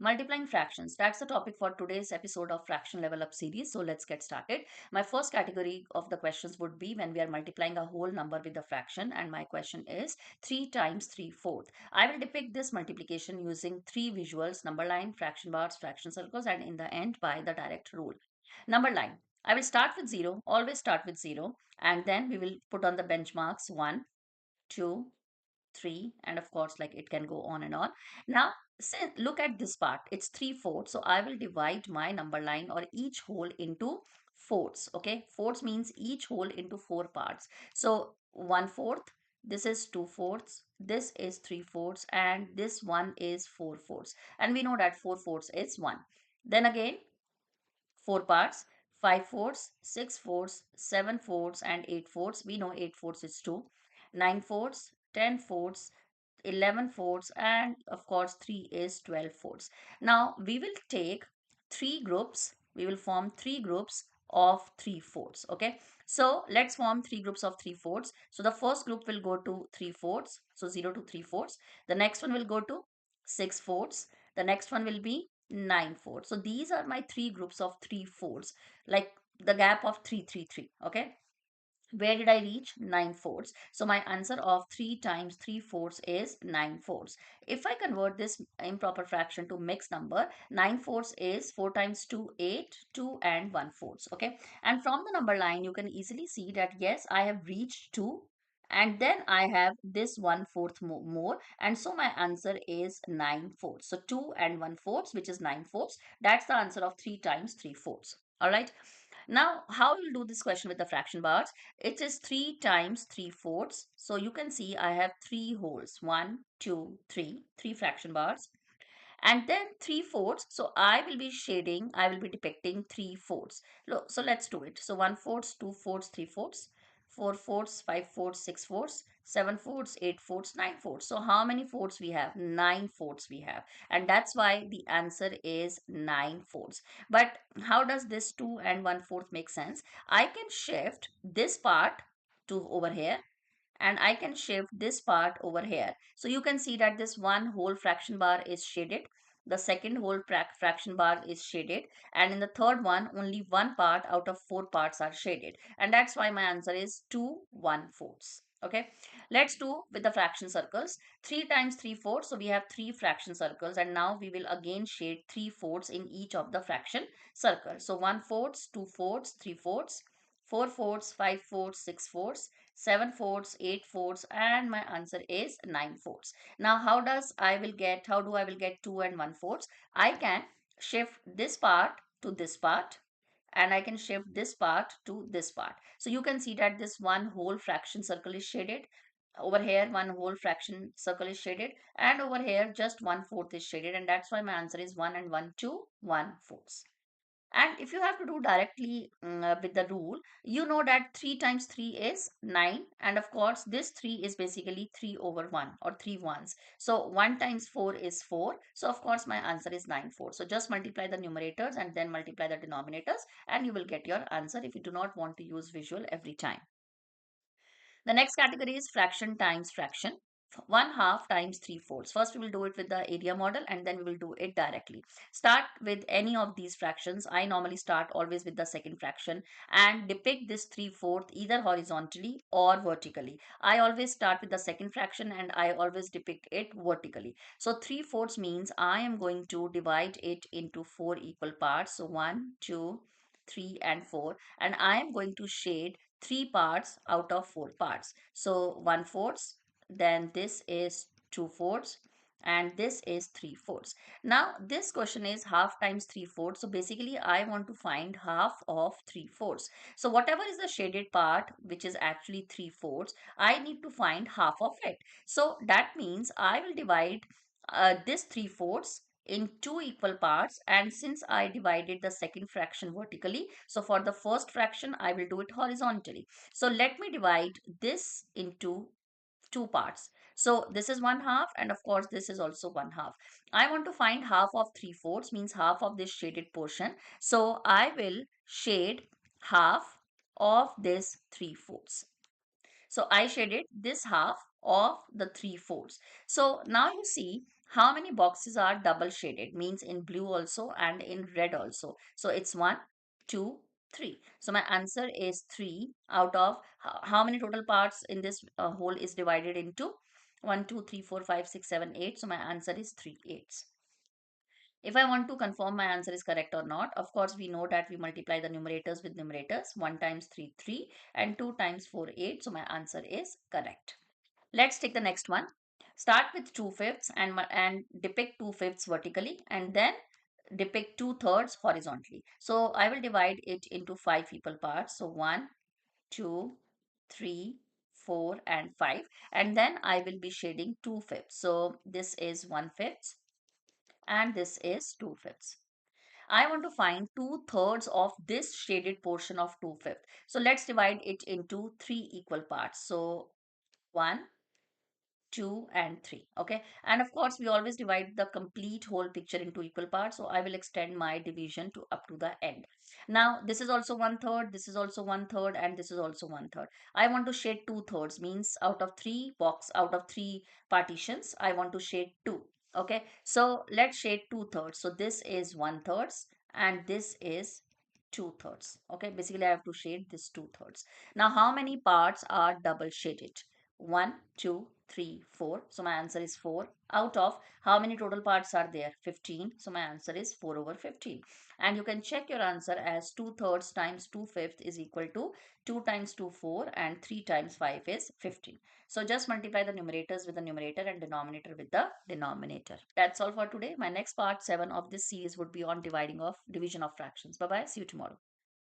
Multiplying fractions. That's the topic for today's episode of Fraction Level Up series. So let's get started. My first category of the questions would be when we are multiplying a whole number with a fraction. And my question is 3 times 3/4. I will depict this multiplication using three visuals: number line, fraction bars, fraction circles, and in the end by the direct rule. Number line. I will start with 0, always start with 0. And then we will put on the benchmarks 1, 2, 3, and of course like it can go on and on. Now look at this part, it's 3/4, so I will divide my number line or each whole into fourths. Okay, fourths means each whole into four parts. So 1/4, this is 2/4, this is 3/4, and this one is 4/4, and we know that 4/4 is 1. Then again, four parts: 5/4, 6/4, 7/4, and 8/4. We know 8/4 is 2. 9/4, 10/4, 11/4, and of course 3 is 12/4. Now we will take three groups. We will form three groups of 3/4. Okay, so let's form three groups of 3/4. So the first group will go to 3/4, so 0 to 3/4. The next one will go to 6/4. The next one will be 9/4. So these are my three groups of 3/4, like the gap of 3, 3, 3. Okay, where did I reach? 9/4. So my answer of 3 times 3/4 is 9/4. If I convert this improper fraction to mixed number, 9/4 is 4 times 2, 8, 2 and 1/4. Okay. And from the number line, you can easily see that yes, I have reached 2. And then I have this 1/4 more. And so my answer is 9/4. So 2 and 1/4, which is 9/4. That's the answer of 3 times 3/4. All right. Now, how you'll do this question with the fraction bars? It is 3 times 3/4. So you can see I have three holes. 1, 2, 3. Three fraction bars. And then 3/4. So I will be shading, I will be depicting 3/4. So let's do it. So 1/4, 2/4, 3/4, 4/4, 5/4, 6/4, 7/4, 8/4, 9/4. So how many fourths we have? 9/4 we have. And that's why the answer is 9/4. But how does this 2 and 1/4 make sense? I can shift this part to over here, and I can shift this part over here. So you can see that this one whole fraction bar is shaded. The second whole fraction bar is shaded. And in the third one, only one part out of four parts are shaded. And that's why my answer is 2 1/4. Okay, let's do with the fraction circles. 3 times 3/4. So we have three fraction circles. And now we will again shade 3/4 in each of the fraction circles. So 1/4, 2/4, 3/4, 4/4, 5/4, 6/4, 7/4, 8/4, and my answer is 9/4. Now, how do I will get 2 and 1/4? I can shift this part to this part, and I can shift this part to this part. So you can see that this one whole fraction circle is shaded. Over here, one whole fraction circle is shaded, and over here, just 1/4 is shaded, and that's why my answer is 1 and 1, 2, 1/4. And if you have to do directly with the rule, you know that 3 times 3 is 9. And of course, this 3 is basically 3 over 1 or 3 ones. So 1 times 4 is 4. So of course, my answer is 9/4. So just multiply the numerators and then multiply the denominators and you will get your answer if you do not want to use visual every time. The next category is fraction times fraction. 1/2 times 3/4. First, we will do it with the area model and then we will do it directly. Start with any of these fractions. I normally start always with the second fraction and depict this 3/4 either horizontally or vertically. I always start with the second fraction and I always depict it vertically. So 3/4 means I am going to divide it into four equal parts. So 1, 2, 3, and 4. And I am going to shade three parts out of four parts. So 1/4, then this is 2/4, and this is 3/4. Now this question is half times 3/4. So basically I want to find half of 3/4. So whatever is the shaded part, which is actually 3/4, I need to find half of it. So that means I will divide this 3/4 in two equal parts, and since I divided the second fraction vertically, so for the first fraction I will do it horizontally. So let me divide this into two parts. So this is 1/2 and of course this is also 1/2. I want to find half of 3/4 means half of this shaded portion. So I will shade half of this 3/4. So I shaded this half of the 3/4. So now you see How many boxes are double shaded? Means in blue also and in red also. So it's 1, 2, 3. So my answer is 3 out of how many total parts in this whole is divided into 1, 2, 3, 4, 5, 6, 7, 8. So my answer is 3 eighths. If I want to confirm my answer is correct or not, of course, we know that we multiply the numerators with numerators. 1 times 3, 3 and 2 times 4, 8. So my answer is correct. Let's take the next one. Start with 2/5 and depict 2/5 vertically and then depict 2/3 horizontally. So I will divide it into 5 equal parts. So 1, 2, 3, 4 and 5, and then I will be shading 2/5. So this is 1/5 and this is 2/5. I want to find 2/3 of this shaded portion of 2/5. So let's divide it into 3 equal parts. So 1, 2 and 3. Okay, and of course we always divide the complete whole picture into equal parts, so I will extend my division to up to the end. Now this is also 1/3, this is also 1/3, and this is also 1/3. I want to shade 2/3, means out of three partitions I want to shade 2. Okay, so let's shade 2/3. So this is 1/3 and this is 2/3. Okay, basically I have to shade this 2/3. Now how many parts are double shaded? 1, 2, 3, 4. So my answer is 4. Out of how many total parts are there? 15. So my answer is 4 over 15. And you can check your answer as 2/3 times 2/5 is equal to 2 times 2, 4, and 3 times 5 is 15. So just multiply the numerators with the numerator and denominator with the denominator. That's all for today. My next part 7 of this series would be on division of fractions. Bye bye. See you tomorrow.